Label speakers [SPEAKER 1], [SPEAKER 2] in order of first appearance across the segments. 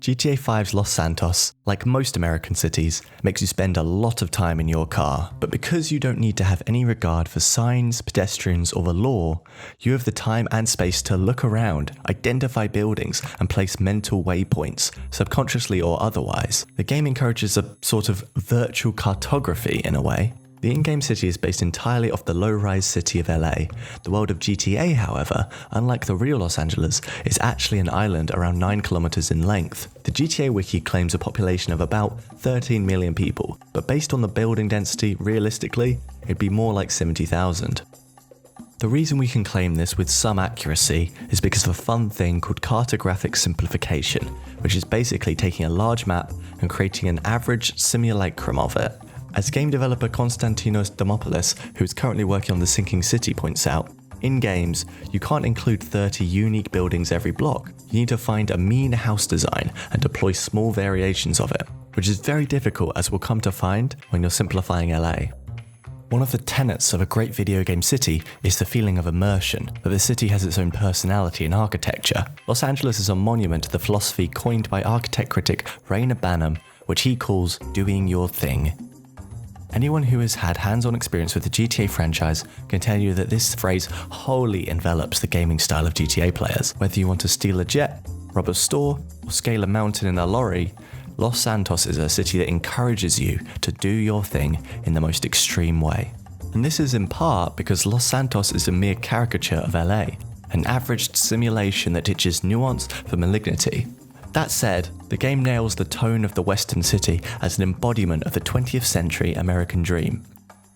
[SPEAKER 1] GTA 5's Los Santos, like most American cities, makes you spend a lot of time in your car, but because you don't need to have any regard for signs, pedestrians, or the law, you have the time and space to look around, identify buildings, and place mental waypoints, subconsciously or otherwise. The game encourages a sort of virtual cartography in a way. The in-game city is based entirely off the low-rise city of LA. The world of GTA, however, unlike the real Los Angeles, is actually an island around 9 kilometers in length. The GTA wiki claims a population of about 13 million people, but based on the building density, realistically, it'd be more like 70,000. The reason we can claim this with some accuracy is because of a fun thing called cartographic simplification, which is basically taking a large map and creating an average simulacrum of it. As game developer Konstantinos Demopoulos, who is currently working on The Sinking City, points out, in games, you can't include 30 unique buildings every block. You need to find a mean house design and deploy small variations of it, which is very difficult as we'll come to find when you're simplifying LA. One of the tenets of a great video game city is the feeling of immersion, that the city has its own personality and architecture. Los Angeles is a monument to the philosophy coined by architect critic Rainer Banham, which he calls doing your thing. Anyone who has had hands-on experience with the GTA franchise can tell you that this phrase wholly envelops the gaming style of GTA players. Whether you want to steal a jet, rob a store, or scale a mountain in a lorry, Los Santos is a city that encourages you to do your thing in the most extreme way. And this is in part because Los Santos is a mere caricature of LA, an averaged simulation that ditches nuance for malignity. That said, the game nails the tone of the Western city as an embodiment of the 20th century American dream.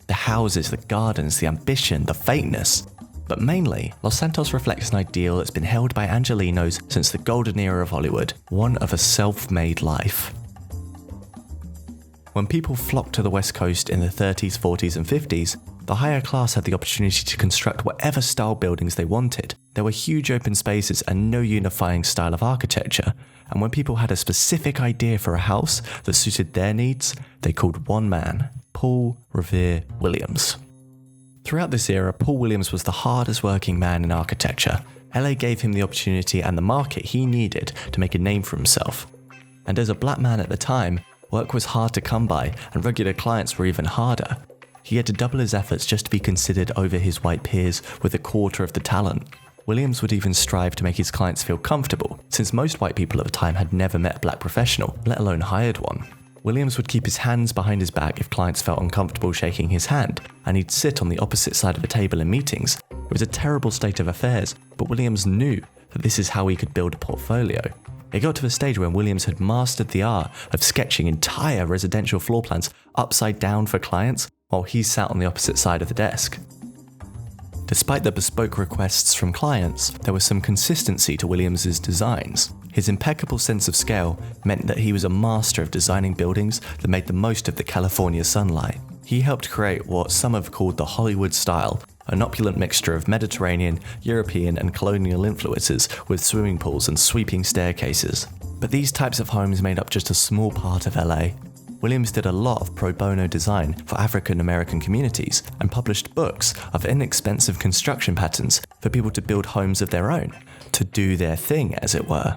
[SPEAKER 1] The houses, the gardens, the ambition, the fakeness. But mainly, Los Santos reflects an ideal that's been held by Angelenos since the golden era of Hollywood, one of a self-made life. When people flocked to the West Coast in the 30s, 40s and 50s, the higher class had the opportunity to construct whatever style buildings they wanted. There were huge open spaces and no unifying style of architecture, and when people had a specific idea for a house that suited their needs, they called one man, Paul Revere Williams. Throughout this era, Paul Williams was the hardest working man in architecture. LA gave him the opportunity and the market he needed to make a name for himself. And as a black man at the time, work was hard to come by and regular clients were even harder. He had to double his efforts just to be considered over his white peers with a quarter of the talent. Williams would even strive to make his clients feel comfortable, since most white people at the time had never met a black professional, let alone hired one. Williams would keep his hands behind his back if clients felt uncomfortable shaking his hand, and he'd sit on the opposite side of a table in meetings. It was a terrible state of affairs, but Williams knew that this is how he could build a portfolio. It got to a stage when Williams had mastered the art of sketching entire residential floor plans upside down for clients, while he sat on the opposite side of the desk. Despite the bespoke requests from clients, there was some consistency to Williams's designs. His impeccable sense of scale meant that he was a master of designing buildings that made the most of the California sunlight. He helped create what some have called the Hollywood style, an opulent mixture of Mediterranean, European and colonial influences with swimming pools and sweeping staircases. But these types of homes made up just a small part of LA. Williams did a lot of pro bono design for African American communities and published books of inexpensive construction patterns for people to build homes of their own, to do their thing, as it were.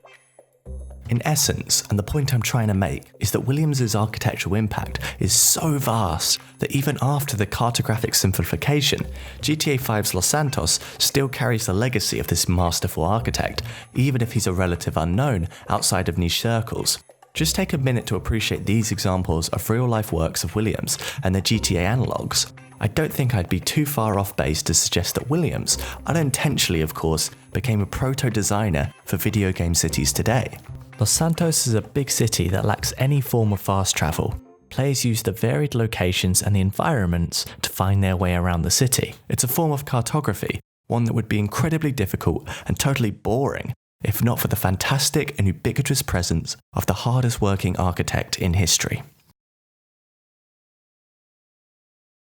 [SPEAKER 1] In essence, and the point I'm trying to make, is that Williams's architectural impact is so vast that even after the cartographic simplification, GTA 5's Los Santos still carries the legacy of this masterful architect, even if he's a relative unknown outside of niche circles. Just take a minute to appreciate these examples of real-life works of Williams and their GTA analogues. I don't think I'd be too far off base to suggest that Williams, unintentionally of course, became a proto-designer for video game cities today. Los Santos is a big city that lacks any form of fast travel. Players use the varied locations and the environments to find their way around the city. It's a form of cartography, one that would be incredibly difficult and totally boring if not for the fantastic and ubiquitous presence of the hardest working architect in history.